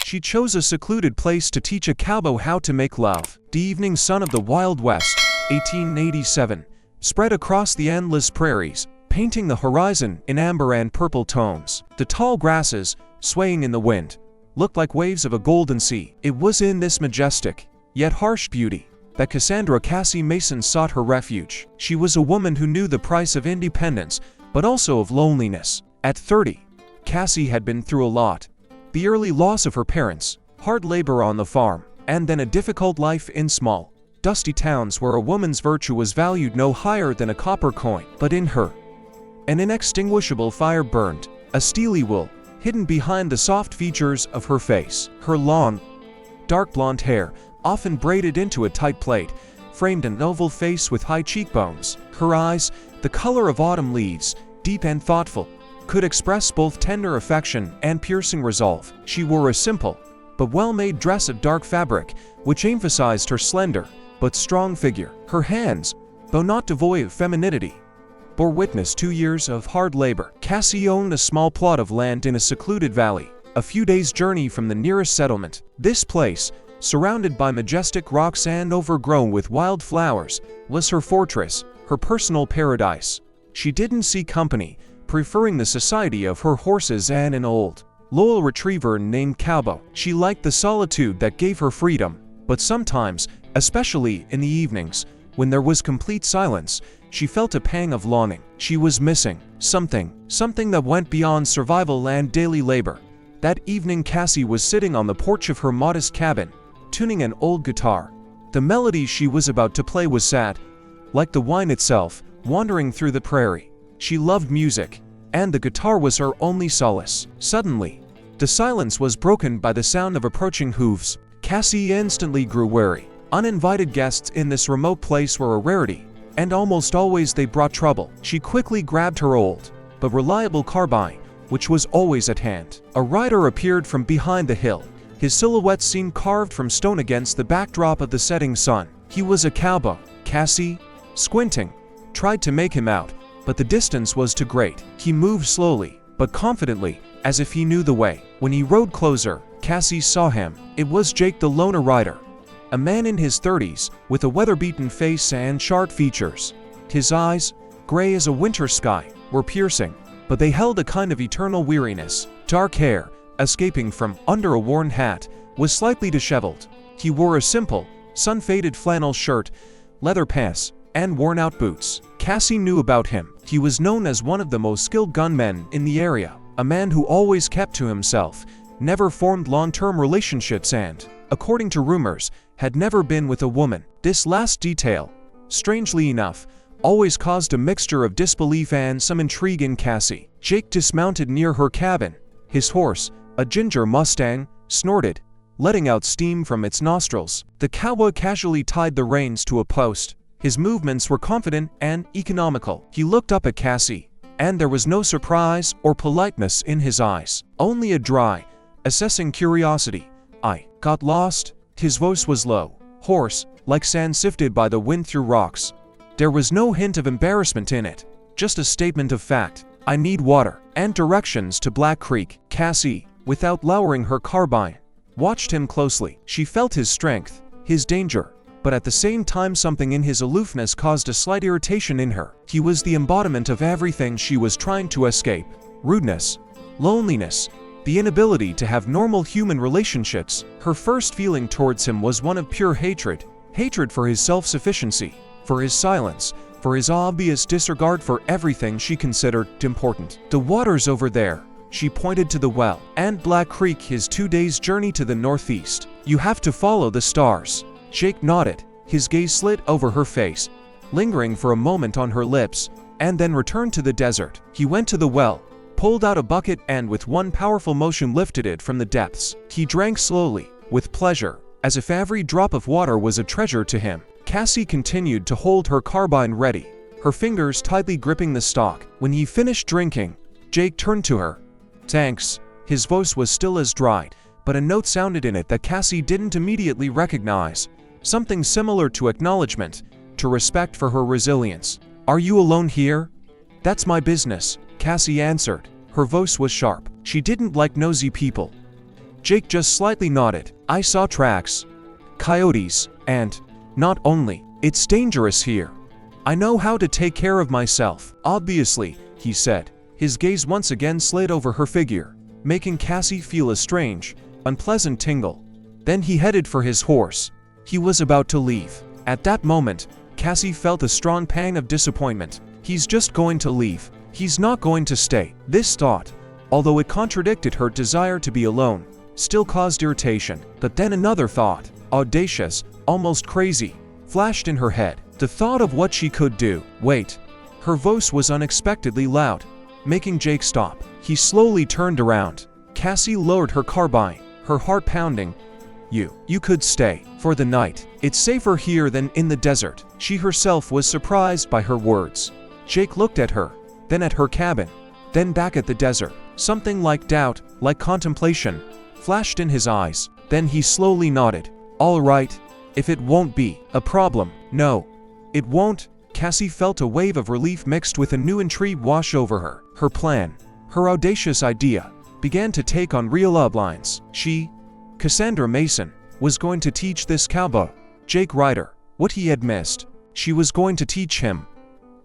She chose a secluded place to teach a cowboy how to make love. The evening sun of the Wild West, 1887, spread across the endless prairies, painting the horizon in amber and purple tones. The tall grasses, swaying in the wind, looked like waves of a golden sea. It was in this majestic, yet harsh beauty, that Cassandra Cassie Mason sought her refuge. She was a woman who knew the price of independence, but also of loneliness. At 30, Cassie had been through a lot. The early loss of her parents, hard labor on the farm, and then a difficult life in small, dusty towns where a woman's virtue was valued no higher than a copper coin. But in her, an inextinguishable fire burned, a steely will, hidden behind the soft features of her face. Her long, dark blonde hair, often braided into a tight plait, framed an oval face with high cheekbones. Her eyes, the color of autumn leaves, deep and thoughtful, could express both tender affection and piercing resolve. She wore a simple, but well-made dress of dark fabric, which emphasized her slender, but strong figure. Her hands, though not devoid of femininity, bore witness 2 years of hard labor. Cassie owned a small plot of land in a secluded valley, a few days' journey from the nearest settlement. This place, surrounded by majestic rocks and overgrown with wild flowers, was her fortress, her personal paradise. She didn't seek company, preferring the society of her horses and an old, loyal retriever named Cowboy. She liked the solitude that gave her freedom, but sometimes, especially in the evenings, when there was complete silence, she felt a pang of longing. She was missing something that went beyond survival and daily labor. That evening Cassie was sitting on the porch of her modest cabin, tuning an old guitar. The melody she was about to play was sad, like the wine itself, wandering through the prairie. She loved music, and the guitar was her only solace. Suddenly, the silence was broken by the sound of approaching hooves. Cassie instantly grew wary. Uninvited guests in this remote place were a rarity, and almost always they brought trouble. She quickly grabbed her old, but reliable carbine, which was always at hand. A rider appeared from behind the hill, his silhouette seen carved from stone against the backdrop of the setting sun. He was a cowboy. Cassie, squinting, tried to make him out, but the distance was too great. He moved slowly, but confidently, as if he knew the way. When he rode closer, Cassie saw him. It was Jake the loner rider, a man in his 30s, with a weather-beaten face and sharp features. His eyes, gray as a winter sky, were piercing, but they held a kind of eternal weariness. Dark hair, escaping from under a worn hat, was slightly disheveled. He wore a simple, sun-faded flannel shirt, leather pants, and worn-out boots. Cassie knew about him. He was known as one of the most skilled gunmen in the area, a man who always kept to himself, never formed long-term relationships and, according to rumors, had never been with a woman. This last detail, strangely enough, always caused a mixture of disbelief and some intrigue in Cassie. Jake dismounted near her cabin. His horse, a ginger Mustang, snorted, letting out steam from its nostrils. The cowboy casually tied the reins to a post. His movements were confident and economical. He looked up at Cassie, and there was no surprise or politeness in his eyes, only a dry, assessing curiosity. "I got lost?" His voice was low, hoarse, like sand sifted by the wind through rocks. There was no hint of embarrassment in it, just a statement of fact. "I need water," and directions to Black Creek. Cassie, without lowering her carbine, watched him closely. She felt his strength, his danger, but at the same time something in his aloofness caused a slight irritation in her. He was the embodiment of everything she was trying to escape: rudeness, loneliness, the inability to have normal human relationships. Her first feeling towards him was one of pure hatred. Hatred for his self-sufficiency, for his silence, for his obvious disregard for everything she considered important. "The water's over there." She pointed to the well. "And Black Creek, his 2 days' journey to the northeast. You have to follow the stars." Jake nodded. His gaze slid over her face, lingering for a moment on her lips, and then returned to the desert. He went to the well, pulled out a bucket and with one powerful motion lifted it from the depths. He drank slowly, with pleasure, as if every drop of water was a treasure to him. Cassie continued to hold her carbine ready, her fingers tightly gripping the stock. When he finished drinking, Jake turned to her. "Thanks." His voice was still as dry, but a note sounded in it that Cassie didn't immediately recognize, something similar to acknowledgement, to respect for her resilience. "Are you alone here?" "That's my business," Cassie answered. Her voice was sharp. She didn't like nosy people. Jake just slightly nodded. "I saw tracks. Coyotes, and not only, it's dangerous here. I know how to take care of myself." "Obviously," he said. His gaze once again slid over her figure, making Cassie feel a strange, unpleasant tingle. Then he headed for his horse. He was about to leave. At that moment, Cassie felt a strong pang of disappointment. He's just going to leave. He's not going to stay. This thought, although it contradicted her desire to be alone, still caused irritation. But then another thought, audacious, almost crazy, flashed in her head. The thought of what she could do. Wait. Her voice was unexpectedly loud, making Jake stop. He slowly turned around. Cassie lowered her carbine, her heart pounding. You could stay for the night. It's safer here than in the desert." She herself was surprised by her words. Jake looked at her, then at her cabin, then back at the desert. Something like doubt, like contemplation, flashed in his eyes. Then he slowly nodded. "All right, if it won't be a problem." "No, it won't." Cassie felt a wave of relief mixed with a new intrigue wash over her. Her plan, her audacious idea, began to take on real outlines. She, Cassandra Mason, was going to teach this cowboy, Jake Ryder, what he had missed. She was going to teach him.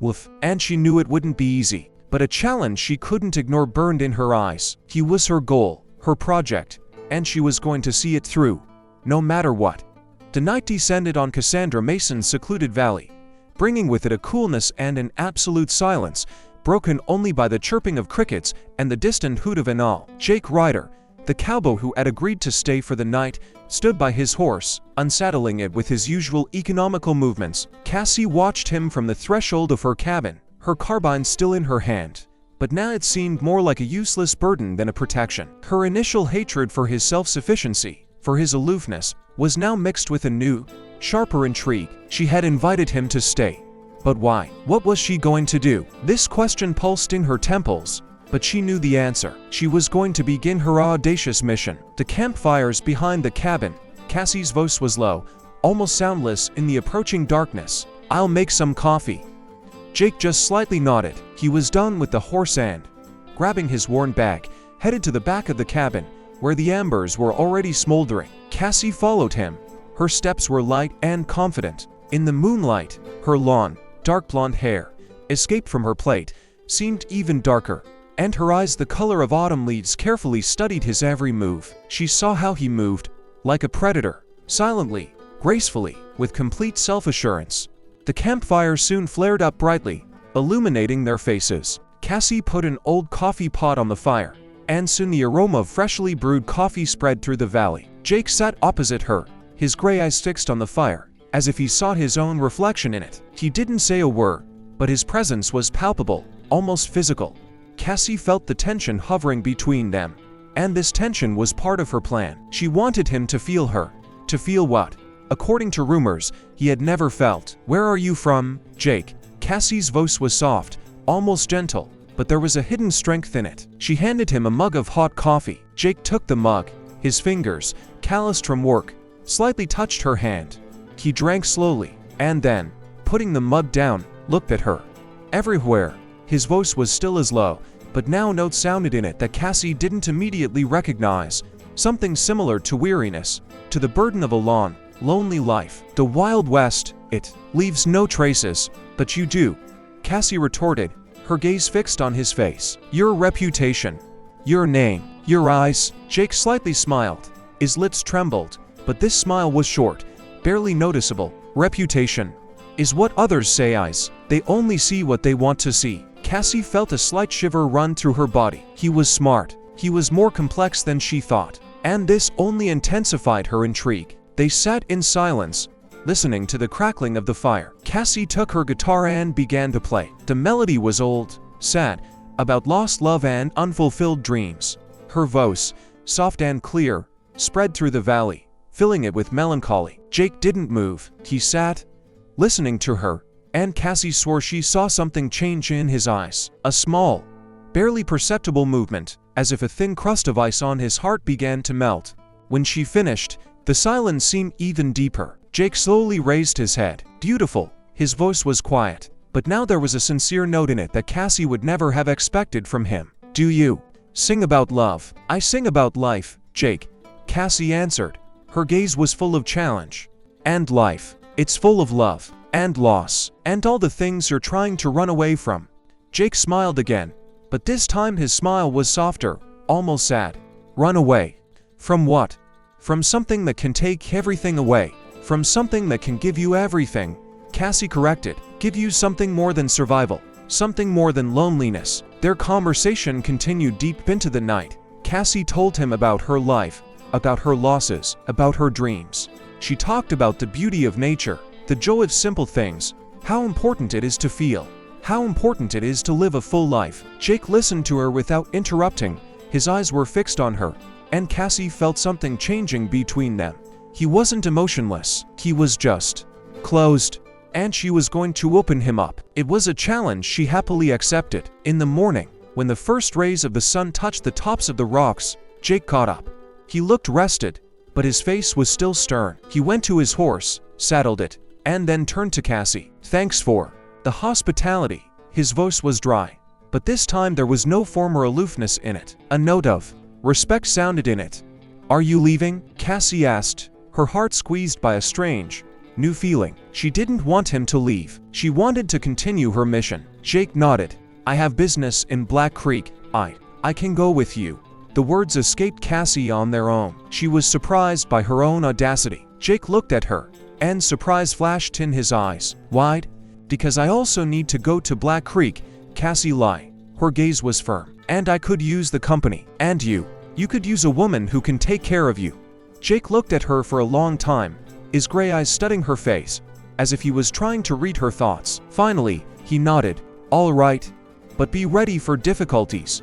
Woof. And she knew it wouldn't be easy, but a challenge she couldn't ignore burned in her eyes. He was her goal, her project, and she was going to see it through, no matter what. The night descended on Cassandra Mason's secluded valley, bringing with it a coolness and an absolute silence, broken only by the chirping of crickets and the distant hoot of an owl. Jake Ryder, the cowboy who had agreed to stay for the night, stood by his horse, unsaddling it with his usual economical movements. Cassie watched him from the threshold of her cabin, her carbine still in her hand. But now it seemed more like a useless burden than a protection. Her initial hatred for his self-sufficiency, for his aloofness, was now mixed with a new, sharper intrigue. She had invited him to stay. But why? What was she going to do? This question pulsed in her temples. But she knew the answer. She was going to begin her audacious mission. The campfires behind the cabin. Cassie's voice was low, almost soundless in the approaching darkness. "I'll make some coffee." Jake just slightly nodded. He was done with the horse and, grabbing his worn bag, headed to the back of the cabin, where the embers were already smoldering. Cassie followed him. Her steps were light and confident. In the moonlight, her long, dark blonde hair, escaped from her plait, seemed even darker. And her eyes, the color of autumn leaves, carefully studied his every move. She saw how he moved, like a predator, silently, gracefully, with complete self-assurance. The campfire soon flared up brightly, illuminating their faces. Cassie put an old coffee pot on the fire, and soon the aroma of freshly brewed coffee spread through the valley. Jake sat opposite her, his gray eyes fixed on the fire, as if he sought his own reflection in it. He didn't say a word, but his presence was palpable, almost physical. Cassie felt the tension hovering between them, and this tension was part of her plan. She wanted him to feel her. To feel what? According to rumors, he had never felt. "Where are you from, Jake?" Cassie's voice was soft, almost gentle, but there was a hidden strength in it. She handed him a mug of hot coffee. Jake took the mug. His fingers, calloused from work, slightly touched her hand. He drank slowly, and then, putting the mug down, looked at her. Everywhere, his voice was still as low, but now notes sounded in it that Cassie didn't immediately recognize, something similar to weariness, to the burden of a long, lonely life. "The Wild West, it leaves no traces, but you do," Cassie retorted, her gaze fixed on his face. "Your reputation, your name, your eyes." Jake slightly smiled. His lips trembled, but this smile was short, barely noticeable. "Reputation is what others say. Eyes, they only see what they want to see." Cassie felt a slight shiver run through her body. He was smart. He was more complex than she thought, and this only intensified her intrigue. They sat in silence, listening to the crackling of the fire. Cassie took her guitar and began to play. The melody was old, sad, about lost love and unfulfilled dreams. Her voice, soft and clear, spread through the valley, filling it with melancholy. Jake didn't move. He sat, listening to her, and Cassie swore she saw something change in his eyes. A small, barely perceptible movement, as if a thin crust of ice on his heart began to melt. When she finished, the silence seemed even deeper. Jake slowly raised his head. "Beautiful." His voice was quiet, but now there was a sincere note in it that Cassie would never have expected from him. "Do you sing about love?" "I sing about life, Jake," Cassie answered. Her gaze was full of challenge. And life. It's full of love, and loss, and all the things you're trying to run away from. Jake smiled again, but this time his smile was softer, almost sad. Run away. From what? From something that can take everything away. From something that can give you everything. Cassie corrected. Give you something more than survival. Something more than loneliness. Their conversation continued deep into the night. Cassie told him about her life, about her losses, about her dreams. She talked about the beauty of nature, the joy of simple things, how important it is to feel, how important it is to live a full life. Jake listened to her without interrupting. His eyes were fixed on her, and Cassie felt something changing between them. He wasn't emotionless, he was just closed, and she was going to open him up. It was a challenge she happily accepted. In the morning, when the first rays of the sun touched the tops of the rocks, Jake got up. He looked rested, but his face was still stern. He went to his horse, saddled it, and then turned to Cassie. Thanks for the hospitality. His voice was dry, but this time there was no former aloofness in it. A note of respect sounded in it. Are you leaving? Cassie asked, her heart squeezed by a strange, new feeling. She didn't want him to leave. She wanted to continue her mission. Jake nodded. I have business in Black Creek. I can go with you. The words escaped Cassie on their own. She was surprised by her own audacity. Jake looked at her, and surprise flashed in his eyes. Why'd? Because I also need to go to Black Creek, Cassie lied. Her gaze was firm. And I could use the company. And you could use a woman who can take care of you. Jake looked at her for a long time, his gray eyes studying her face, as if he was trying to read her thoughts. Finally, he nodded. All right, but be ready for difficulties.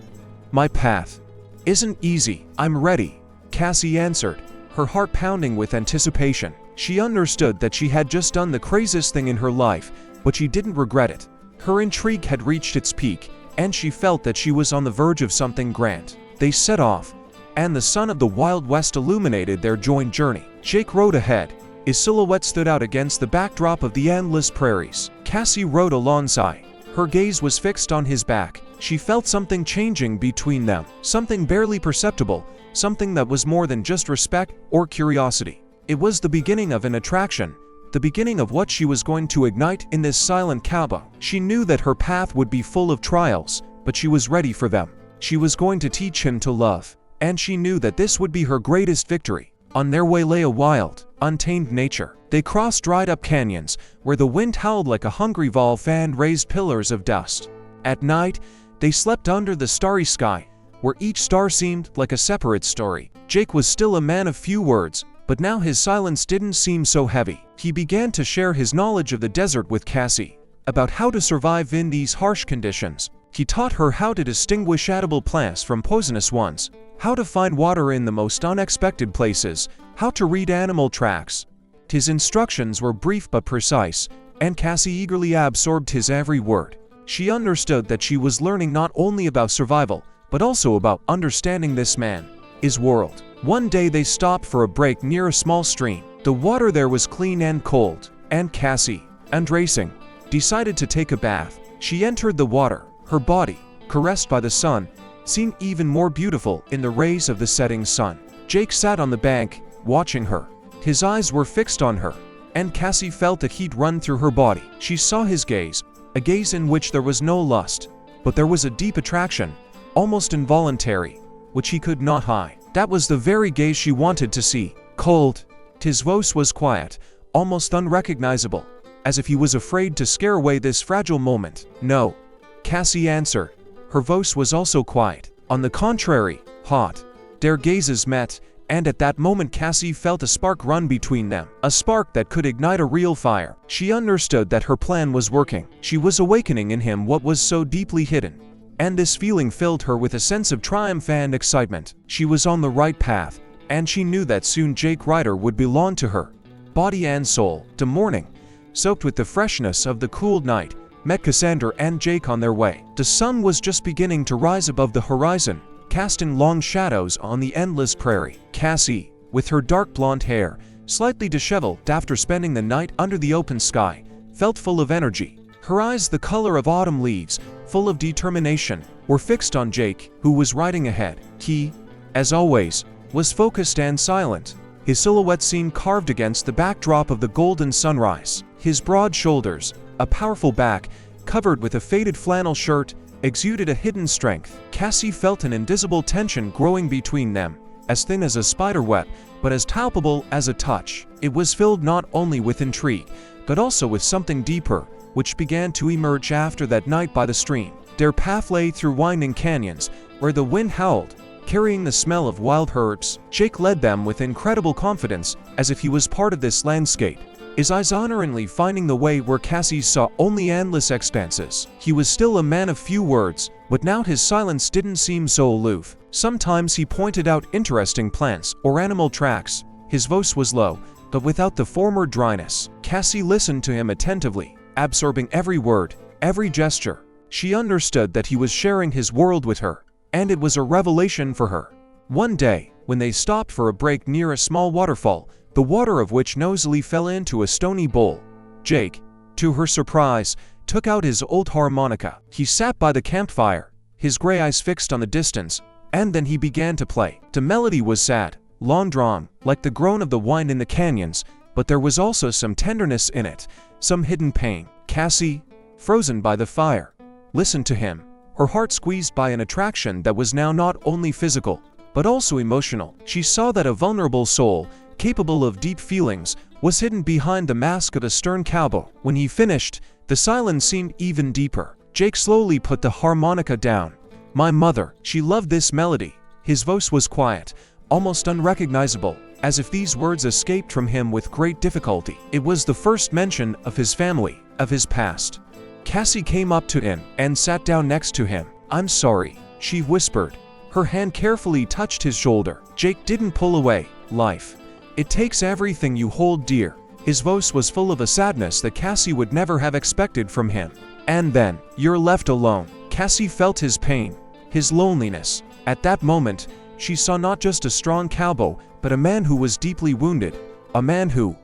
My path isn't easy. I'm ready, Cassie answered, her heart pounding with anticipation. She understood that she had just done the craziest thing in her life, but she didn't regret it. Her intrigue had reached its peak, and she felt that she was on the verge of something grand. They set off, and the sun of the Wild West illuminated their joint journey. Jake rode ahead. His silhouette stood out against the backdrop of the endless prairies. Cassie rode alongside. Her gaze was fixed on his back. She felt something changing between them, something barely perceptible, something that was more than just respect or curiosity. It was the beginning of an attraction, the beginning of what she was going to ignite in this silent cowboy. She knew that her path would be full of trials, but she was ready for them. She was going to teach him to love, and she knew that this would be her greatest victory. On their way lay a wild, untamed nature. They crossed dried-up canyons, where the wind howled like a hungry volve and raised pillars of dust. At night, they slept under the starry sky, where each star seemed like a separate story. Jake was still a man of few words, but now his silence didn't seem so heavy. He began to share his knowledge of the desert with Cassie, about how to survive in these harsh conditions. He taught her how to distinguish edible plants from poisonous ones, how to find water in the most unexpected places, how to read animal tracks. His instructions were brief but precise, and Cassie eagerly absorbed his every word. She understood that she was learning not only about survival, but also about understanding this man, his world. One day they stopped for a break near a small stream. The water there was clean and cold, and Cassie, undressing, decided to take a bath. She entered the water. Her body, caressed by the sun, seemed even more beautiful in the rays of the setting sun. Jake sat on the bank, watching her. His eyes were fixed on her, and Cassie felt that heat run through her body. She saw his gaze, a gaze in which there was no lust, but there was a deep attraction, almost involuntary, which he could not hide. That was the very gaze she wanted to see. Cold. His voice was quiet, almost unrecognizable, as if he was afraid to scare away this fragile moment. No, Cassie answered. Her voice was also quiet. On the contrary, hot. Their gazes met, and at that moment Cassie felt a spark run between them, a spark that could ignite a real fire. She understood that her plan was working. She was awakening in him what was so deeply hidden, and this feeling filled her with a sense of triumph and excitement. She was on the right path, and she knew that soon Jake Ryder would belong to her, body and soul. The morning, soaked with the freshness of the cool night, met Cassandra and Jake on their way. The sun was just beginning to rise above the horizon, casting long shadows on the endless prairie. Cassie, with her dark blonde hair, slightly disheveled after spending the night under the open sky, felt full of energy. Her eyes, the color of autumn leaves, full of determination, were fixed on Jake, who was riding ahead. He, as always, was focused and silent. His silhouette seemed carved against the backdrop of the golden sunrise. His broad shoulders, a powerful back, covered with a faded flannel shirt, exuded a hidden strength. Cassie felt an invisible tension growing between them, as thin as a spider web, but as palpable as a touch. It was filled not only with intrigue, but also with something deeper, which began to emerge after that night by the stream. Their path lay through winding canyons, where the wind howled, carrying the smell of wild herbs. Jake led them with incredible confidence, as if he was part of this landscape, his eyes unerringly finding the way where Cassie saw only endless expanses. He was still a man of few words, but now his silence didn't seem so aloof. Sometimes he pointed out interesting plants or animal tracks. His voice was low, but without the former dryness. Cassie listened to him attentively, absorbing every word, every gesture. She understood that he was sharing his world with her, and it was a revelation for her. One day, when they stopped for a break near a small waterfall, the water of which nosily fell into a stony bowl, Jake, to her surprise, took out his old harmonica. He sat by the campfire, his gray eyes fixed on the distance, and then he began to play. The melody was sad, long-drawn, like the groan of the wind in the canyons, but there was also some tenderness in it, some hidden pain. Cassie, frozen by the fire, listened to him, her heart squeezed by an attraction that was now not only physical, but also emotional. She saw that a vulnerable soul, capable of deep feelings, was hidden behind the mask of a stern cowboy. When he finished, the silence seemed even deeper. Jake slowly put the harmonica down. "My mother, she loved this melody." His voice was quiet, almost unrecognizable, as if these words escaped from him with great difficulty. It was the first mention of his family, of his past. Cassie came up to him and sat down next to him. "I'm sorry," she whispered. Her hand carefully touched his shoulder. Jake didn't pull away. "Life. It takes everything you hold dear." His voice was full of a sadness that Cassie would never have expected from him. "And then, you're left alone." Cassie felt his pain, his loneliness. At that moment, she saw not just a strong cowboy, but a man who was deeply wounded, a man who,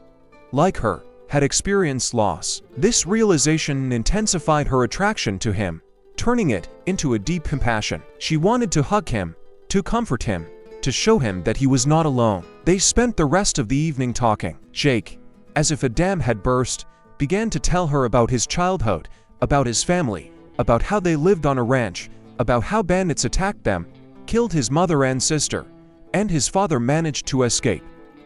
like her, had experienced loss. This realization intensified her attraction to him, turning it into a deep compassion. She wanted to hug him, to comfort him, to show him that he was not alone. They spent the rest of the evening talking. Jake, as if a dam had burst, began to tell her about his childhood, about his family, about how they lived on a ranch, about how bandits attacked them, killed his mother and sister, and his father managed to escape.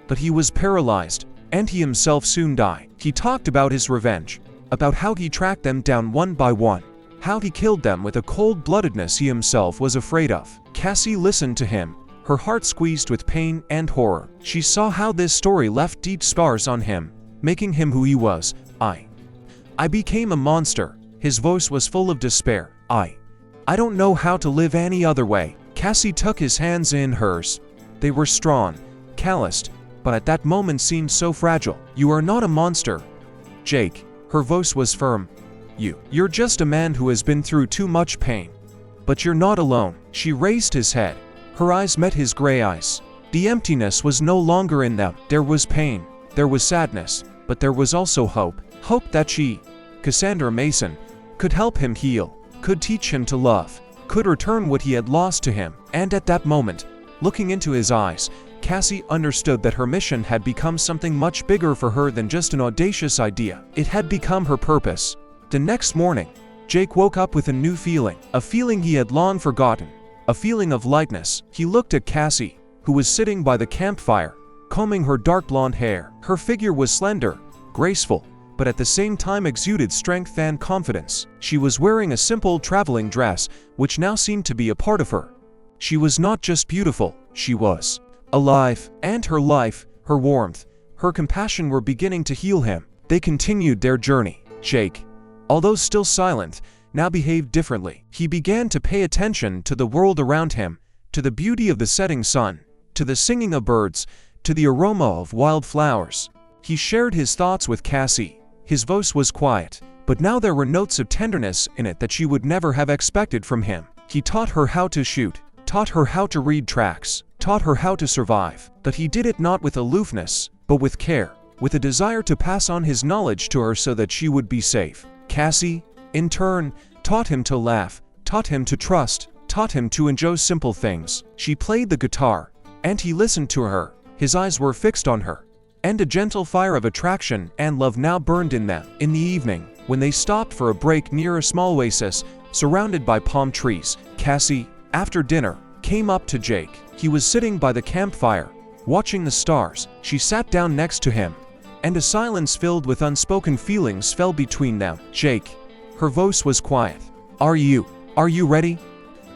But he was paralyzed, and he himself soon died. He talked about his revenge, about how he tracked them down one by one, how he killed them with a cold-bloodedness he himself was afraid of. Cassie listened to him, her heart squeezed with pain and horror. She saw how this story left deep scars on him, making him who he was. I became a monster." His voice was full of despair. I don't know how to live any other way." Cassie took his hands in hers. They were strong, calloused, but at that moment seemed so fragile. "You are not a monster, Jake." Her voice was firm. You're just a man who has been through too much pain. But you're not alone." She raised his head. Her eyes met his gray eyes. The emptiness was no longer in them. There was pain, there was sadness, but there was also hope. Hope that she, Cassandra Mason, could help him heal, could teach him to love, could return what he had lost to him. And at that moment, looking into his eyes, Cassie understood that her mission had become something much bigger for her than just an audacious idea. It had become her purpose. The next morning, Jake woke up with a new feeling, a feeling he had long forgotten, a feeling of lightness. He looked at Cassie, who was sitting by the campfire, combing her dark blonde hair. Her figure was slender, graceful, but at the same time exuded strength and confidence. She was wearing a simple traveling dress, which now seemed to be a part of her. She was not just beautiful, she was alive, and her life, her warmth, her compassion were beginning to heal him. They continued their journey. Jake, although still silent, now behaved differently. He began to pay attention to the world around him, to the beauty of the setting sun, to the singing of birds, to the aroma of wild flowers. He shared his thoughts with Cassie. His voice was quiet, but now there were notes of tenderness in it that she would never have expected from him. He taught her how to shoot, taught her how to read tracks, taught her how to survive. But he did it not with aloofness, but with care, with a desire to pass on his knowledge to her so that she would be safe. Cassie, in turn, taught him to laugh, taught him to trust, taught him to enjoy simple things. She played the guitar, and he listened to her. His eyes were fixed on her, and a gentle fire of attraction and love now burned in them. In the evening, when they stopped for a break near a small oasis, surrounded by palm trees, Cassie, after dinner, came up to Jake. He was sitting by the campfire, watching the stars. She sat down next to him, and a silence filled with unspoken feelings fell between them. "Jake." Her voice was quiet. Are you ready?"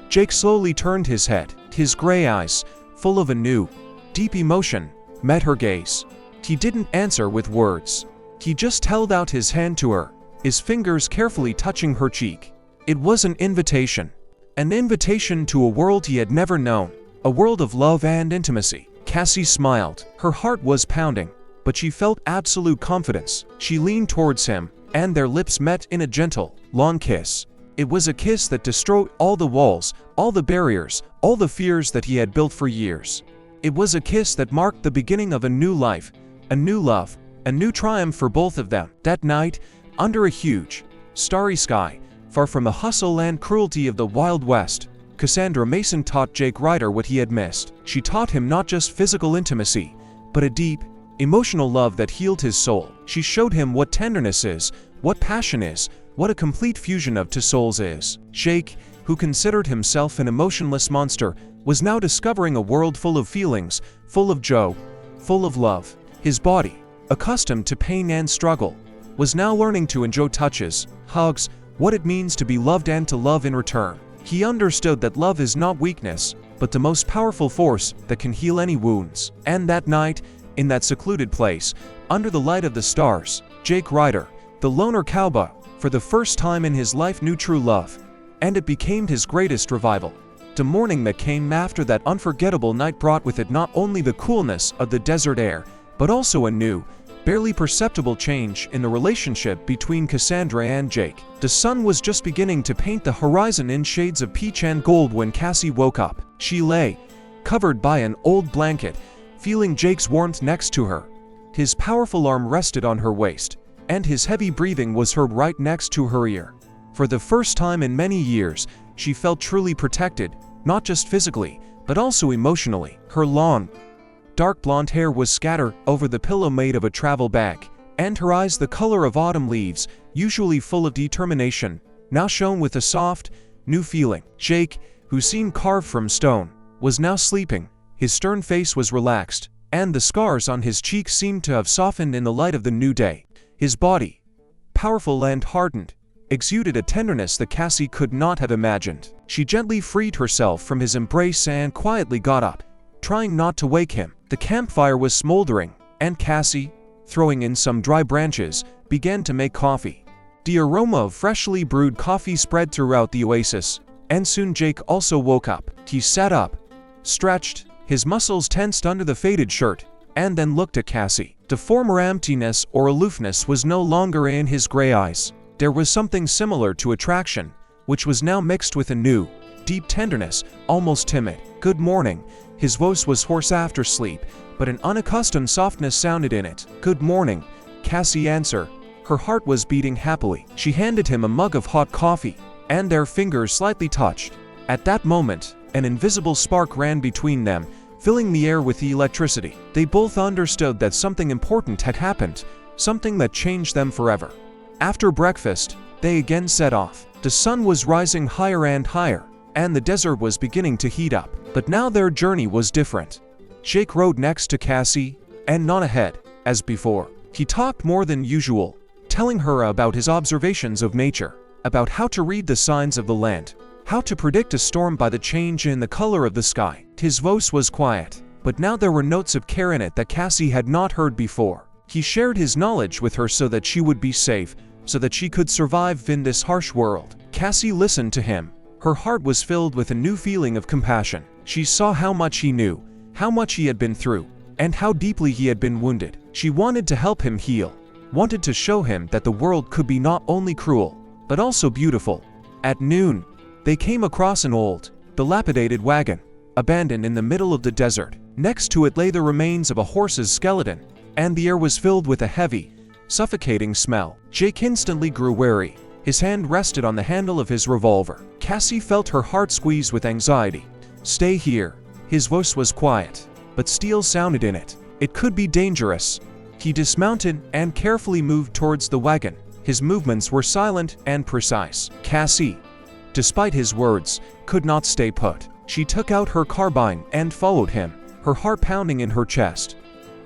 Jake slowly turned his head. His gray eyes, full of a new, deep emotion, met her gaze. He didn't answer with words. He just held out his hand to her, his fingers carefully touching her cheek. It was an invitation to a world he had never known, a world of love and intimacy. Cassie smiled. Her heart was pounding, but she felt absolute confidence. She leaned towards him, and their lips met in a gentle, long kiss. It was a kiss that destroyed all the walls, all the barriers, all the fears that he had built for years. It was a kiss that marked the beginning of a new life, a new love, a new triumph for both of them. That night, under a huge, starry sky, far from the hustle and cruelty of the Wild West, Cassandra Mason taught Jake Ryder what he had missed. She taught him not just physical intimacy, but a deep, emotional love that healed his soul. She showed him what tenderness is, what passion is, what a complete fusion of two souls is. Jake, who considered himself an emotionless monster, was now discovering a world full of feelings, full of joy, full of love. His body, accustomed to pain and struggle, was now learning to enjoy touches, hugs, what it means to be loved and to love in return. He understood that love is not weakness, but the most powerful force that can heal any wounds. And that night, in that secluded place, under the light of the stars, Jake Ryder, the loner cowboy, for the first time in his life knew true love, and it became his greatest revival. The morning that came after that unforgettable night brought with it not only the coolness of the desert air, but also a new, barely perceptible change in the relationship between Cassandra and Jake. The sun was just beginning to paint the horizon in shades of peach and gold when Cassie woke up. She lay, covered by an old blanket, feeling Jake's warmth next to her. His powerful arm rested on her waist, and his heavy breathing was heard right next to her ear. For the first time in many years, she felt truly protected, not just physically, but also emotionally. Her long, dark blonde hair was scattered over the pillow made of a travel bag, and her eyes, the color of autumn leaves, usually full of determination, now shone with a soft, new feeling. Jake, who seemed carved from stone, was now sleeping. His stern face was relaxed, and the scars on his cheeks seemed to have softened in the light of the new day. His body, powerful and hardened, exuded a tenderness that Cassie could not have imagined. She gently freed herself from his embrace and quietly got up, trying not to wake him. The campfire was smoldering, and Cassie, throwing in some dry branches, began to make coffee. The aroma of freshly brewed coffee spread throughout the oasis, and soon Jake also woke up. He sat up, stretched, his muscles tensed under the faded shirt, and then looked at Cassie. The former emptiness or aloofness was no longer in his gray eyes. There was something similar to attraction, which was now mixed with a new, deep tenderness, almost timid. "Good morning." His voice was hoarse after sleep, but an unaccustomed softness sounded in it. "Good morning," Cassie answered. Her heart was beating happily. She handed him a mug of hot coffee, and their fingers slightly touched. At that moment, an invisible spark ran between them, filling the air with electricity. They both understood that something important had happened, something that changed them forever. After breakfast, they again set off. The sun was rising higher and higher, and the desert was beginning to heat up. But now their journey was different. Jake rode next to Cassie, and not ahead, as before. He talked more than usual, telling her about his observations of nature, about how to read the signs of the land, how to predict a storm by the change in the color of the sky. His voice was quiet, but now there were notes of care in it that Cassie had not heard before. He shared his knowledge with her so that she would be safe, so that she could survive in this harsh world. Cassie listened to him. Her heart was filled with a new feeling of compassion. She saw how much he knew, how much he had been through, and how deeply he had been wounded. She wanted to help him heal, wanted to show him that the world could be not only cruel, but also beautiful. At noon, they came across an old, dilapidated wagon, abandoned in the middle of the desert. Next to it lay the remains of a horse's skeleton, and the air was filled with a heavy, suffocating smell. Jake instantly grew wary. His hand rested on the handle of his revolver. Cassie felt her heart squeeze with anxiety. "Stay here." His voice was quiet. but steel sounded in it. It could be dangerous. He dismounted and carefully moved towards the wagon. His movements were silent and precise. Cassie, despite his words, could not stay put. She took out her carbine and followed him, her heart pounding in her chest.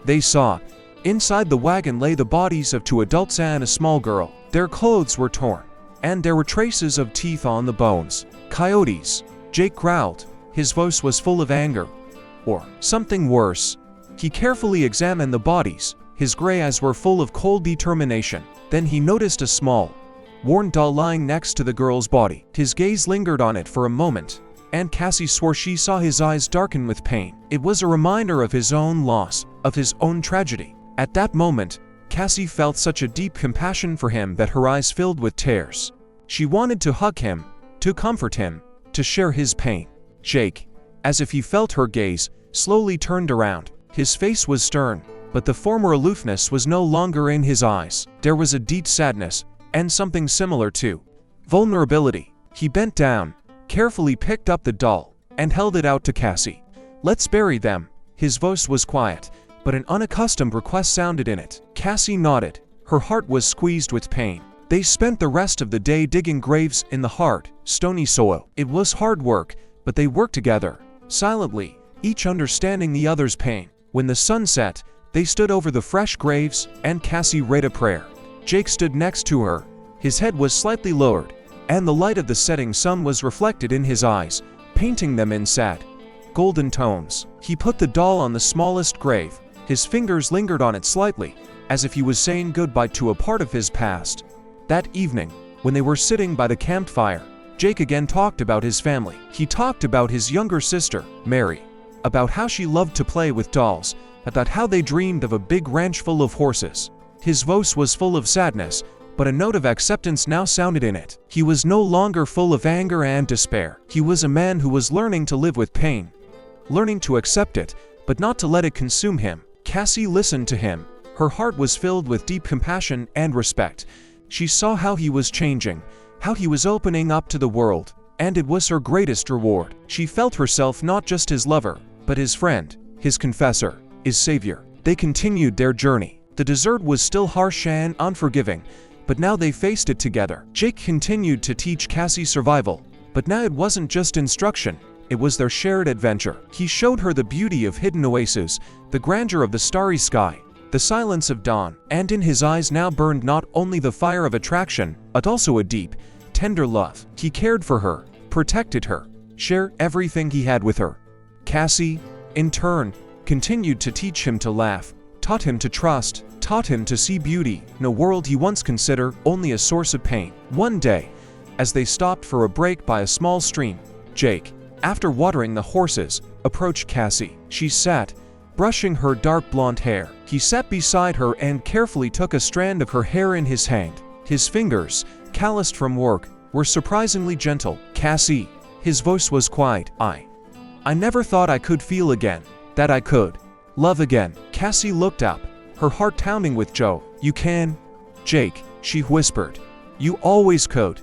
They saw, inside the wagon lay the bodies of 2 adults and a small girl. Their clothes were torn, and there were traces of teeth on the bones. Coyotes, Jake growled. His voice was full of anger, or something worse. He carefully examined the bodies. His gray eyes were full of cold determination. Then he noticed a small, worn doll lying next to the girl's body. His gaze lingered on it for a moment, and Cassie swore she saw his eyes darken with pain. It was a reminder of his own loss, of his own tragedy. At that moment, Cassie felt such a deep compassion for him that her eyes filled with tears. She wanted to hug him, to comfort him, to share his pain. Jake, as if he felt her gaze, slowly turned around. His face was stern, but the former aloofness was no longer in his eyes. There was a deep sadness, and something similar to vulnerability. He bent down, carefully picked up the doll, and held it out to Cassie. "Let's bury them." His voice was quiet, but an unaccustomed request sounded in it. Cassie nodded. Her heart was squeezed with pain. They spent the rest of the day digging graves in the hard, stony soil. It was hard work, but they worked together, silently, each understanding the other's pain. When the sun set, they stood over the fresh graves, and Cassie read a prayer. Jake stood next to her. His head was slightly lowered, and the light of the setting sun was reflected in his eyes, painting them in sad, golden tones. He put the doll on the smallest grave. His fingers lingered on it slightly, as if he was saying goodbye to a part of his past. That evening, when they were sitting by the campfire, Jake again talked about his family. He talked about his younger sister, Mary, about how she loved to play with dolls, about how they dreamed of a big ranch full of horses. His voice was full of sadness, but a note of acceptance now sounded in it. He was no longer full of anger and despair. He was a man who was learning to live with pain, learning to accept it, but not to let it consume him. Cassie listened to him. Her heart was filled with deep compassion and respect. She saw how he was changing, how he was opening up to the world, and it was her greatest reward. She felt herself not just his lover, but his friend, his confessor, his savior. They continued their journey. The desert was still harsh and unforgiving, but now they faced it together. Jake continued to teach Cassie survival, but now it wasn't just instruction, it was their shared adventure. He showed her the beauty of hidden oases, the grandeur of the starry sky, the silence of dawn, and in his eyes now burned not only the fire of attraction, but also a deep, tender love. He cared for her, protected her, shared everything he had with her. Cassie, in turn, continued to teach him to laugh, taught him to trust, taught him to see beauty in a world he once considered only a source of pain. One day, as they stopped for a break by a small stream, Jake, after watering the horses, approached Cassie. She sat, brushing her dark blonde hair. He sat beside her and carefully took a strand of her hair in his hand. His fingers, calloused from work, were surprisingly gentle. "Cassie," his voice was quiet, I never thought I could feel again, that I could love again." Cassie looked up, her heart pounding with joy. "You can, Jake," she whispered. "You always could.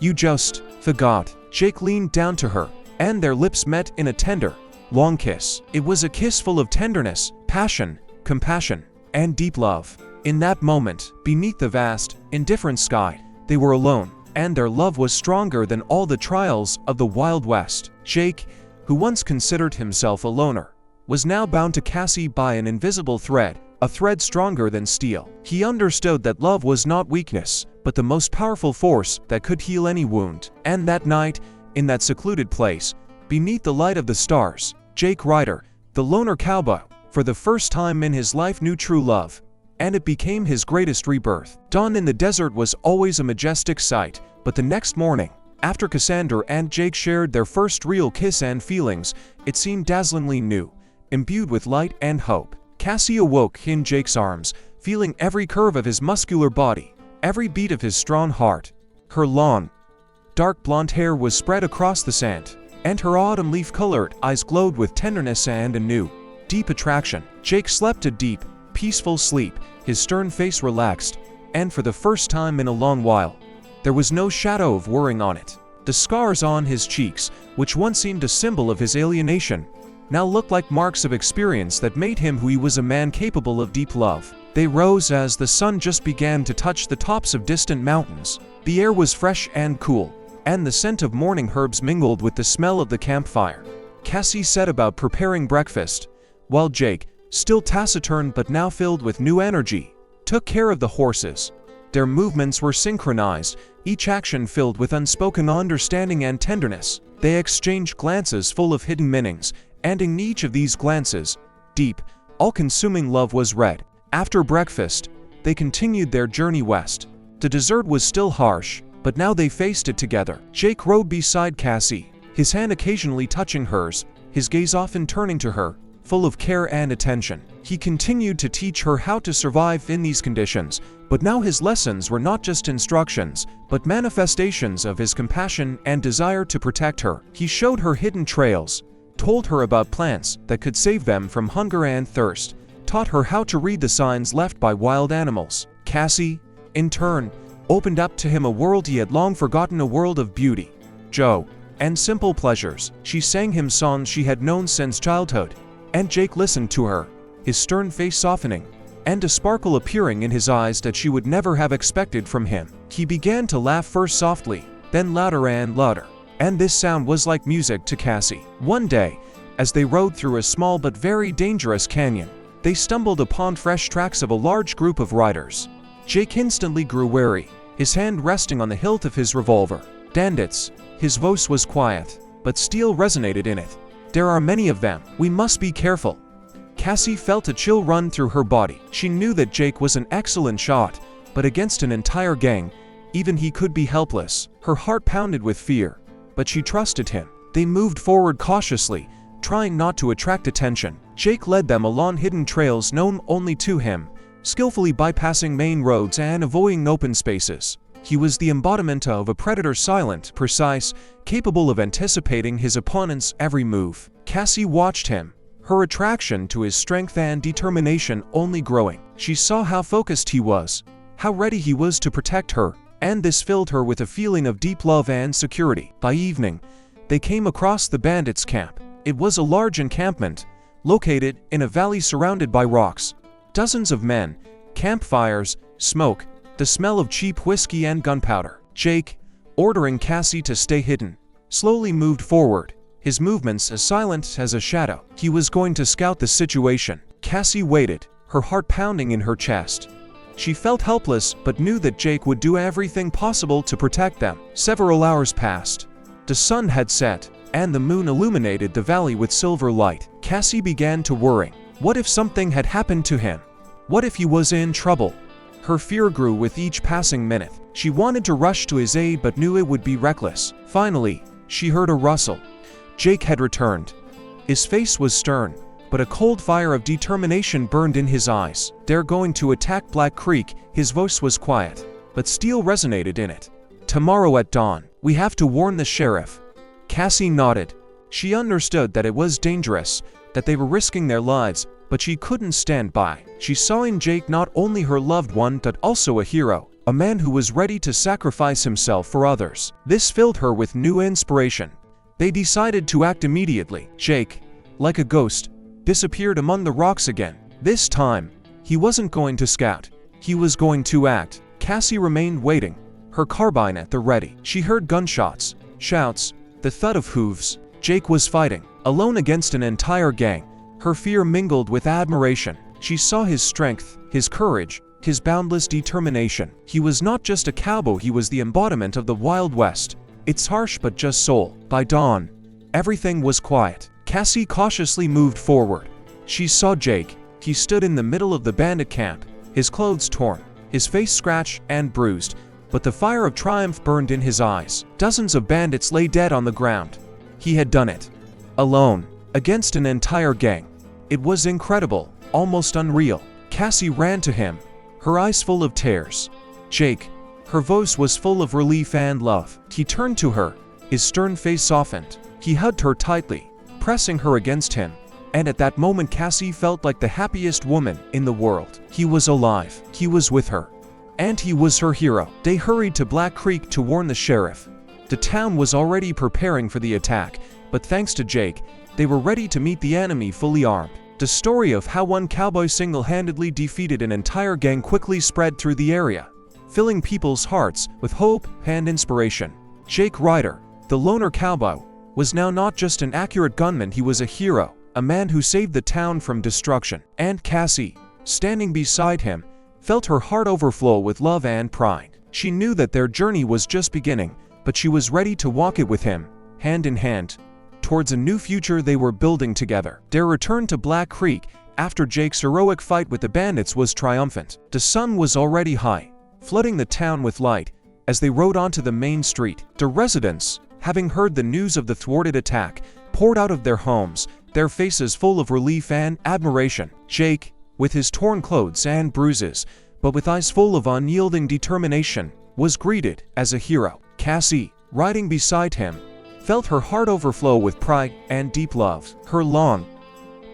You just forgot." Jake leaned down to her, and their lips met in a tender, long kiss. It was a kiss full of tenderness, passion, compassion, and deep love. In that moment, beneath the vast, indifferent sky, they were alone, and their love was stronger than all the trials of the Wild West. Jake, who once considered himself a loner, was now bound to Cassie by an invisible thread, a thread stronger than steel. He understood that love was not weakness, but the most powerful force that could heal any wound. And that night, in that secluded place, beneath the light of the stars, Jake Ryder, the loner cowboy, for the first time in his life knew true love, and it became his greatest rebirth. Dawn in the desert was always a majestic sight, but the next morning, after Cassandra and Jake shared their first real kiss and feelings, it seemed dazzlingly new, imbued with light and hope. Cassie awoke in Jake's arms, feeling every curve of his muscular body, every beat of his strong heart. Her long, dark blonde hair was spread across the sand, and her autumn leaf-colored eyes glowed with tenderness and a new, deep attraction. Jake slept a deep, peaceful sleep, his stern face relaxed, and for the first time in a long while, there was no shadow of worrying on it. The scars on his cheeks, which once seemed a symbol of his alienation, now looked like marks of experience that made him who he was, a man capable of deep love. They rose as the sun just began to touch the tops of distant mountains. The air was fresh and cool, and the scent of morning herbs mingled with the smell of the campfire. Cassie set about preparing breakfast, while Jake, still taciturn but now filled with new energy, took care of the horses. Their movements were synchronized, each action filled with unspoken understanding and tenderness. They exchanged glances full of hidden meanings, and in each of these glances, deep, all-consuming love was read. After breakfast, they continued their journey west. The desert was still harsh, but now they faced it together. Jake rode beside Cassie, his hand occasionally touching hers, his gaze often turning to her, full of care and attention. He continued to teach her how to survive in these conditions, but now his lessons were not just instructions, but manifestations of his compassion and desire to protect her. He showed her hidden trails, told her about plants that could save them from hunger and thirst, taught her how to read the signs left by wild animals. Cassie, in turn, opened up to him a world he had long forgotten, a world of beauty, joy, and simple pleasures. She sang him songs she had known since childhood, and Jake listened to her, his stern face softening, and a sparkle appearing in his eyes that she would never have expected from him. He began to laugh, first softly, then louder and louder, and this sound was like music to Cassie. One day, as they rode through a small but very dangerous canyon, they stumbled upon fresh tracks of a large group of riders. Jake instantly grew wary, his hand resting on the hilt of his revolver. "Bandits." His voice was quiet, but steel resonated in it. "There are many of them. We must be careful." Cassie felt a chill run through her body. She knew that Jake was an excellent shot, but against an entire gang, even he could be helpless. Her heart pounded with fear, but she trusted him. They moved forward cautiously, trying not to attract attention. Jake led them along hidden trails known only to him, skillfully bypassing main roads and avoiding open spaces. He was the embodiment of a predator, silent, precise, capable of anticipating his opponent's every move. Cassie watched him, her attraction to his strength and determination only growing. She saw how focused he was, how ready he was to protect her, and this filled her with a feeling of deep love and security. By evening, they came across the bandits' camp. It was a large encampment, located in a valley surrounded by rocks. Dozens of men, campfires, smoke, the smell of cheap whiskey and gunpowder. Jake, ordering Cassie to stay hidden, slowly moved forward, his movements as silent as a shadow. He was going to scout the situation. Cassie waited, her heart pounding in her chest. She felt helpless but knew that Jake would do everything possible to protect them. Several hours passed. The sun had set, and the moon illuminated the valley with silver light. Cassie began to worry. What if something had happened to him? What if he was in trouble? Her fear grew with each passing minute. She wanted to rush to his aid but knew it would be reckless. Finally, she heard a rustle. Jake had returned. His face was stern, but a cold fire of determination burned in his eyes. "They're going to attack Black Creek." His voice was quiet, but steel resonated in it. "Tomorrow at dawn. We have to warn the sheriff." Cassie nodded. She understood that it was dangerous, that they were risking their lives, but she couldn't stand by. She saw in Jake not only her loved one but also a hero, a man who was ready to sacrifice himself for others. This filled her with new inspiration. They decided to act immediately. Jake, like a ghost, disappeared among the rocks again. This time, he wasn't going to scout. He was going to act. Cassie remained waiting, her carbine at the ready. She heard gunshots, shouts, the thud of hooves. Jake was fighting, alone against an entire gang. Her fear mingled with admiration. She saw his strength, his courage, his boundless determination. He was not just a cowboy, he was the embodiment of the Wild West, its harsh but just soul. By dawn, everything was quiet. Cassie cautiously moved forward. She saw Jake. He stood in the middle of the bandit camp, his clothes torn, his face scratched and bruised, but the fire of triumph burned in his eyes. Dozens of bandits lay dead on the ground. He had done it. Alone, against an entire gang. It was incredible, almost unreal. Cassie ran to him, her eyes full of tears. "Jake." Her voice was full of relief and love. He turned to her, his stern face softened. He hugged her tightly, pressing her against him, and at that moment Cassie felt like the happiest woman in the world. He was alive, he was with her, and he was her hero. They hurried to Black Creek to warn the sheriff. The town was already preparing for the attack, but thanks to Jake, they were ready to meet the enemy fully armed. The story of how one cowboy single-handedly defeated an entire gang quickly spread through the area, filling people's hearts with hope and inspiration. Jake Ryder, the loner cowboy, was now not just an accurate gunman, he was a hero, a man who saved the town from destruction. And Cassie, standing beside him, felt her heart overflow with love and pride. She knew that their journey was just beginning, but she was ready to walk it with him, hand in hand, towards a new future they were building together. Their return to Black Creek after Jake's heroic fight with the bandits was triumphant. The sun was already high, flooding the town with light as they rode onto the main street. The residents, having heard the news of the thwarted attack, poured out of their homes, their faces full of relief and admiration. Jake, with his torn clothes and bruises, but with eyes full of unyielding determination, was greeted as a hero. Cassie, riding beside him, felt her heart overflow with pride and deep love. Her long,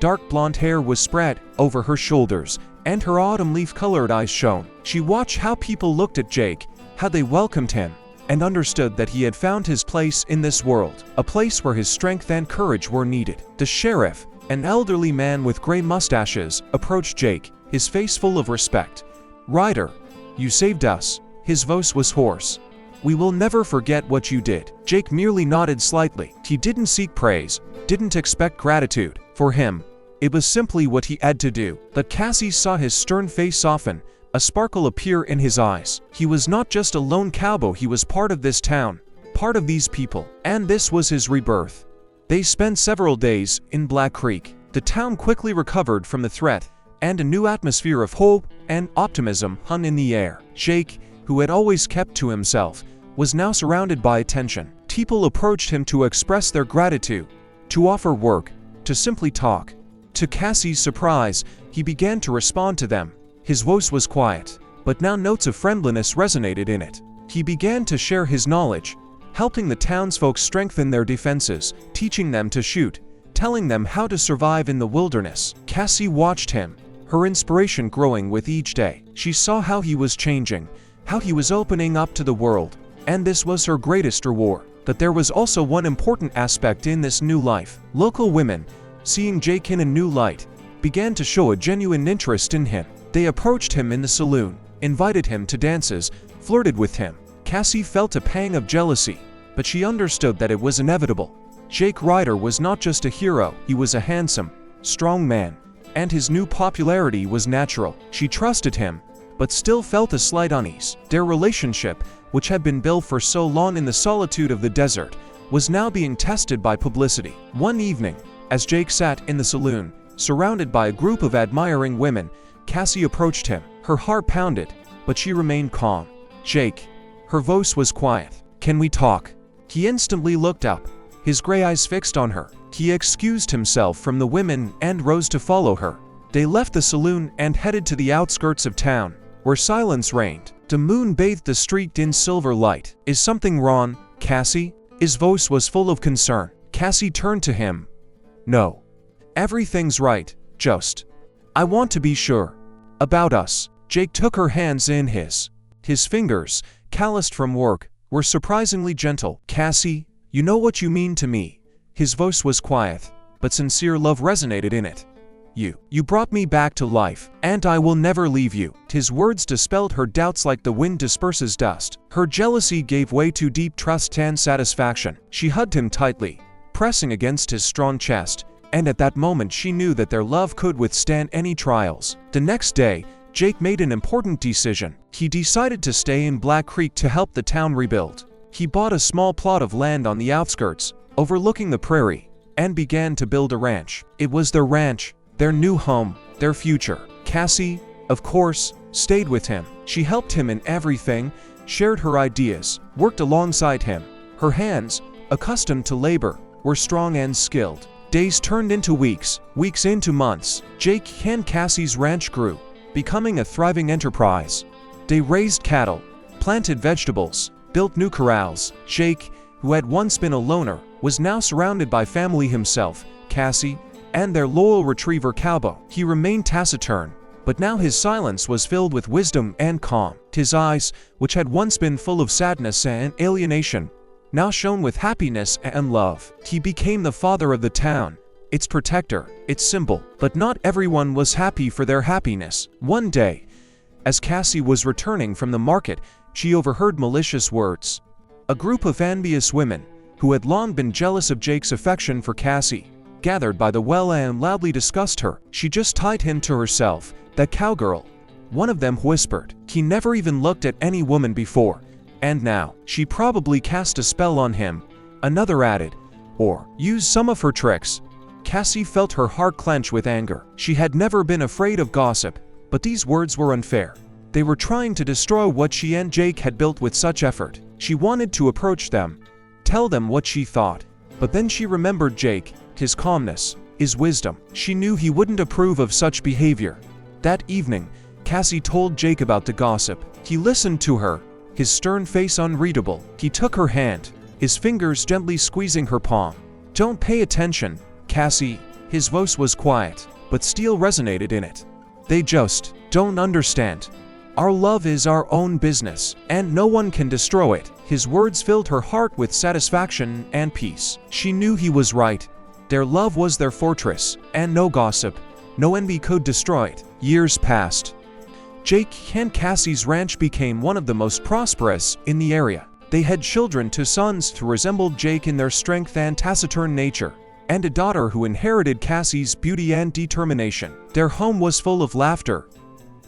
dark blonde hair was spread over her shoulders, and her autumn leaf-colored eyes shone. She watched how people looked at Jake, how they welcomed him, and understood that he had found his place in this world, a place where his strength and courage were needed. The sheriff, an elderly man with gray mustaches, approached Jake, his face full of respect. "Ryder, you saved us." His voice was hoarse. "We will never forget what you did." Jake merely nodded slightly. He didn't seek praise, didn't expect gratitude. For him, it was simply what he had to do. But Cassie saw his stern face soften, a sparkle appear in his eyes. He was not just a lone cowboy, he was part of this town, part of these people, and this was his rebirth. They spent several days in Black Creek. The town quickly recovered from the threat, and a new atmosphere of hope and optimism hung in the air. Jake, who had always kept to himself, was now surrounded by attention. People approached him to express their gratitude, to offer work, to simply talk. To Cassie's surprise, he began to respond to them. His voice was quiet, but now notes of friendliness resonated in it. He began to share his knowledge, helping the townsfolk strengthen their defenses, teaching them to shoot, telling them how to survive in the wilderness. Cassie watched him, her inspiration growing with each day. She saw how he was changing, how he was opening up to the world, and this was her greatest reward. But there was also one important aspect in this new life. Local women, seeing Jake in a new light, began to show a genuine interest in him. They approached him in the saloon, invited him to dances, flirted with him. Cassie felt a pang of jealousy, but she understood that it was inevitable. Jake Ryder was not just a hero, he was a handsome, strong man, and his new popularity was natural. She trusted him, but still felt a slight unease. Their relationship, which had been built for so long in the solitude of the desert, was now being tested by publicity. One evening, as Jake sat in the saloon, surrounded by a group of admiring women, Cassie approached him. Her heart pounded, but she remained calm. "Jake." Her voice was quiet. "Can we talk?" He instantly looked up, his gray eyes fixed on her. He excused himself from the women and rose to follow her. They left the saloon and headed to the outskirts of town, where silence reigned. The moon bathed the street in silver light. "Is something wrong, Cassie?" His voice was full of concern. Cassie turned to him. "No. Everything's right, just I want to be sure about us." Jake took her hands in his. His fingers, calloused from work, were surprisingly gentle. "Cassie, you know what you mean to me." His voice was quiet, but sincere love resonated in it. You brought me back to life, and I will never leave you." His words dispelled her doubts like the wind disperses dust. Her jealousy gave way to deep trust and satisfaction. She hugged him tightly, pressing against his strong chest, and at that moment she knew that their love could withstand any trials. The next day, Jake made an important decision. He decided to stay in Black Creek to help the town rebuild. He bought a small plot of land on the outskirts, overlooking the prairie, and began to build a ranch. It was their ranch, their new home, their future. Cassie, of course, stayed with him. She helped him in everything, shared her ideas, worked alongside him. Her hands, accustomed to labor, were strong and skilled. Days turned into weeks, weeks into months. Jake and Cassie's ranch grew, becoming a thriving enterprise. They raised cattle, planted vegetables, built new corrals. Jake, who had once been a loner, was now surrounded by family himself, Cassie, and their loyal retriever Cowboy. He remained taciturn, but now his silence was filled with wisdom and calm. His eyes, which had once been full of sadness and alienation, now shone with happiness and love. He became the father of the town, its protector, its symbol. But not everyone was happy for their happiness. One day, as Cassie was returning from the market, she overheard malicious words. A group of envious women, who had long been jealous of Jake's affection for Cassie, gathered by the well and loudly discussed her. She just tied him to herself, that cowgirl. One of them whispered. He never even looked at any woman before, and now, she probably cast a spell on him. Another added, or used some of her tricks. Cassie felt her heart clench with anger. She had never been afraid of gossip, but these words were unfair. They were trying to destroy what she and Jake had built with such effort. She wanted to approach them, tell them what she thought. But then she remembered Jake, his calmness, his wisdom. She knew he wouldn't approve of such behavior. That evening, Cassie told Jake about the gossip. He listened to her, his stern face unreadable. He took her hand, his fingers gently squeezing her palm. "Don't pay attention, Cassie." His voice was quiet, but steel resonated in it. "They just don't understand. Our love is our own business, and no one can destroy it." His words filled her heart with satisfaction and peace. She knew he was right. Their love was their fortress, and no gossip, no envy could destroy it. Years passed. Jake and Cassie's ranch became one of the most prosperous in the area. They had children, two sons who resembled Jake in their strength and taciturn nature, and a daughter who inherited Cassie's beauty and determination. Their home was full of laughter,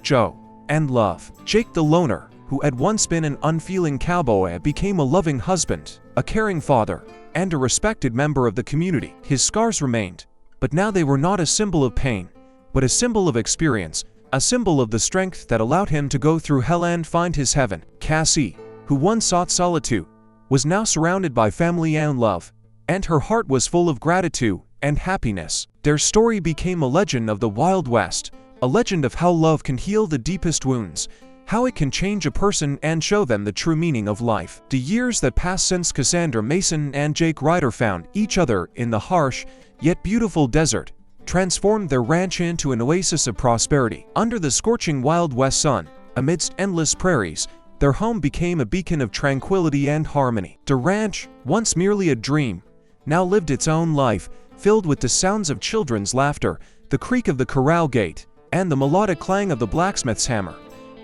joy, and love. Jake the loner, who had once been an unfeeling cowboy, became a loving husband, a caring father, and a respected member of the community. His scars remained, but now they were not a symbol of pain, but a symbol of experience, a symbol of the strength that allowed him to go through hell and find his heaven. Cassie, who once sought solitude, was now surrounded by family and love, and her heart was full of gratitude and happiness. Their story became a legend of the Wild West, a legend of how love can heal the deepest wounds, how it can change a person and show them the true meaning of life. The years that passed since Cassandra Mason and Jake Ryder found each other in the harsh, yet beautiful desert, transformed their ranch into an oasis of prosperity. Under the scorching Wild West sun, amidst endless prairies, their home became a beacon of tranquility and harmony. The ranch, once merely a dream, now lived its own life, filled with the sounds of children's laughter, the creak of the corral gate, and the melodic clang of the blacksmith's hammer,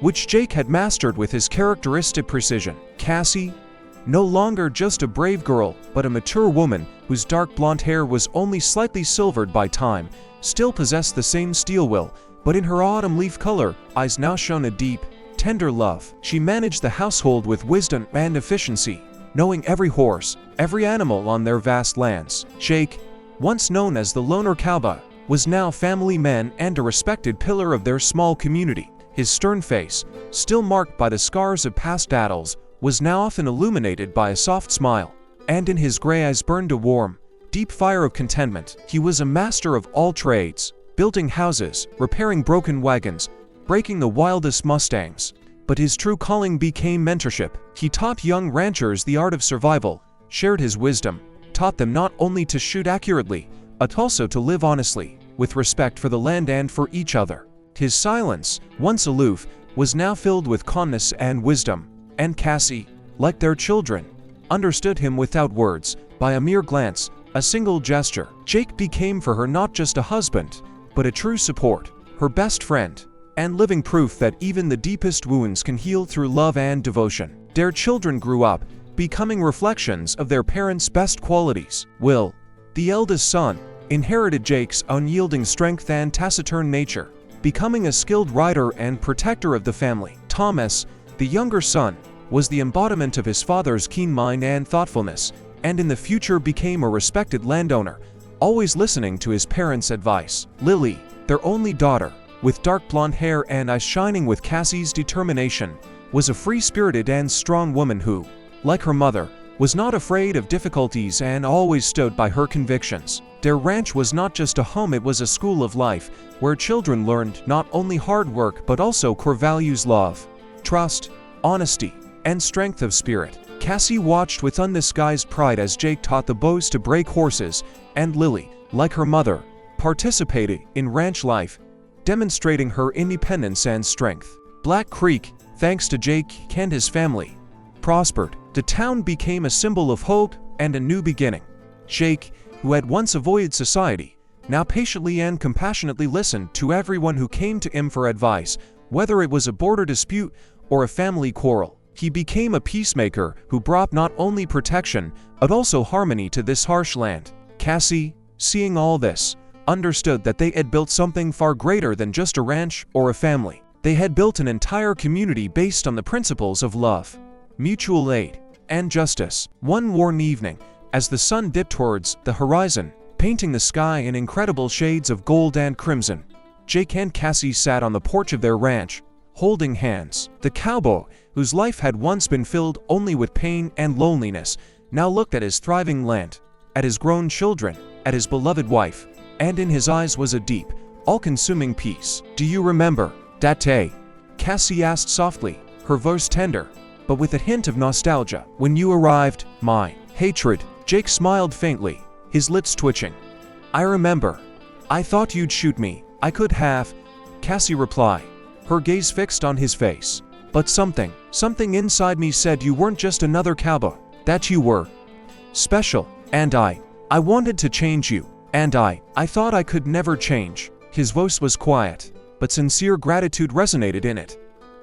which Jake had mastered with his characteristic precision. Cassie, no longer just a brave girl, but a mature woman whose dark blonde hair was only slightly silvered by time, still possessed the same steel will, but in her autumn leaf color, eyes now shone a deep, tender love. She managed the household with wisdom and efficiency, knowing every horse, every animal on their vast lands. Jake, once known as the loner cowboy, was now family man and a respected pillar of their small community. His stern face, still marked by the scars of past battles, was now often illuminated by a soft smile, and in his gray eyes burned a warm, deep fire of contentment. He was a master of all trades, building houses, repairing broken wagons, breaking the wildest mustangs. But his true calling became mentorship. He taught young ranchers the art of survival, shared his wisdom, taught them not only to shoot accurately, but also to live honestly, with respect for the land and for each other. His silence, once aloof, was now filled with calmness and wisdom, and Cassie, like their children, understood him without words, by a mere glance, a single gesture. Jake became for her not just a husband, but a true support, her best friend, and living proof that even the deepest wounds can heal through love and devotion. Their children grew up, becoming reflections of their parents' best qualities. Will, the eldest son, inherited Jake's unyielding strength and taciturn nature, becoming a skilled rider and protector of the family. Thomas, the younger son, was the embodiment of his father's keen mind and thoughtfulness, and in the future became a respected landowner, always listening to his parents' advice. Lily, their only daughter, with dark blonde hair and eyes shining with Cassie's determination, was a free-spirited and strong woman who, like her mother, was not afraid of difficulties and always stood by her convictions. Their ranch was not just a home, it was a school of life, where children learned not only hard work but also core values: love, trust, honesty, and strength of spirit. Cassie watched with undisguised pride as Jake taught the boys to break horses, and Lily, like her mother, participated in ranch life, demonstrating her independence and strength. Black Creek, thanks to Jake and his family, prospered. The town became a symbol of hope and a new beginning. Jake, who had once avoided society, now patiently and compassionately listened to everyone who came to him for advice, whether it was a border dispute or a family quarrel. He became a peacemaker who brought not only protection, but also harmony to this harsh land. Cassie, seeing all this, understood that they had built something far greater than just a ranch or a family. They had built an entire community based on the principles of love, mutual aid, and justice. One warm evening, as the sun dipped towards the horizon, painting the sky in incredible shades of gold and crimson, Jake and Cassie sat on the porch of their ranch, holding hands. The cowboy, whose life had once been filled only with pain and loneliness, now looked at his thriving land, at his grown children, at his beloved wife, and in his eyes was a deep, all-consuming peace. "Do you remember that day?" Cassie asked softly, her voice tender, but with a hint of nostalgia. "When you arrived, my hatred." Jake smiled faintly, his lips twitching. "I remember. I thought you'd shoot me. I could have," Cassie replied, her gaze fixed on his face. "But something inside me said you weren't just another cowboy, that you were special, and I wanted to change you, and I thought I could never change." His voice was quiet, but sincere gratitude resonated in it.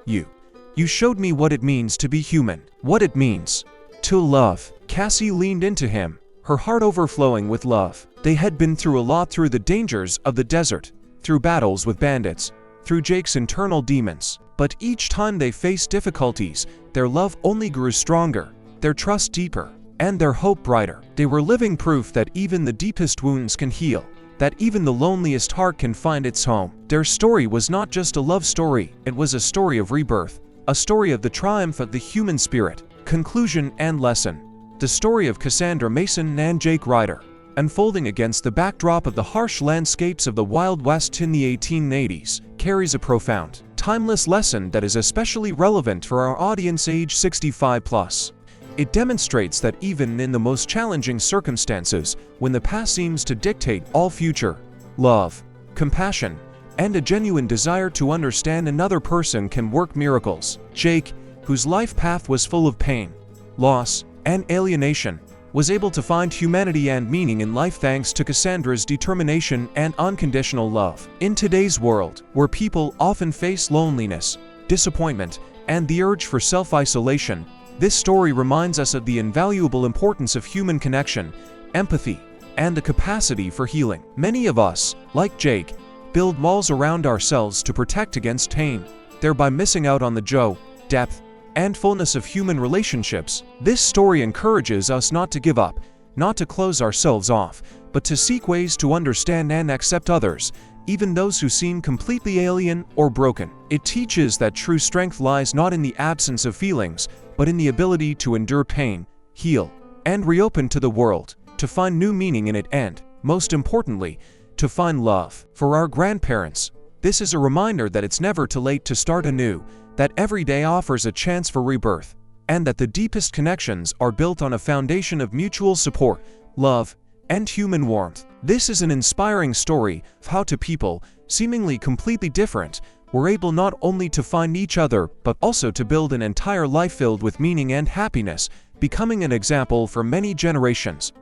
You showed me what it means to be human, what it means to love." Cassie leaned into him, her heart overflowing with love. They had been through a lot, through the dangers of the desert, through battles with bandits, through Jake's internal demons. But each time they faced difficulties, their love only grew stronger, their trust deeper, and their hope brighter. They were living proof that even the deepest wounds can heal, that even the loneliest heart can find its home. Their story was not just a love story, it was a story of rebirth, a story of the triumph of the human spirit. Conclusion and lesson. The story of Cassandra Mason and Jake Ryder, unfolding against the backdrop of the harsh landscapes of the Wild West in the 1880s, carries a profound, timeless lesson that is especially relevant for our audience age 65+. It demonstrates that even in the most challenging circumstances, when the past seems to dictate all future, love, compassion, and a genuine desire to understand another person can work miracles. Jake, whose life path was full of pain, loss, and alienation, was able to find humanity and meaning in life thanks to Cassandra's determination and unconditional love. In today's world, where people often face loneliness, disappointment, and the urge for self-isolation, this story reminds us of the invaluable importance of human connection, empathy, and the capacity for healing. Many of us, like Jake, build walls around ourselves to protect against pain, thereby missing out on the joy, depth, and fullness of human relationships. This story encourages us not to give up, not to close ourselves off, but to seek ways to understand and accept others, even those who seem completely alien or broken. It teaches that true strength lies not in the absence of feelings, but in the ability to endure pain, heal, and reopen to the world, to find new meaning in it and, most importantly, to find love. For our grandparents, this is a reminder that it's never too late to start anew, that every day offers a chance for rebirth, and that the deepest connections are built on a foundation of mutual support, love, and human warmth. This is an inspiring story of how two people, seemingly completely different, were able not only to find each other, but also to build an entire life filled with meaning and happiness, becoming an example for many generations.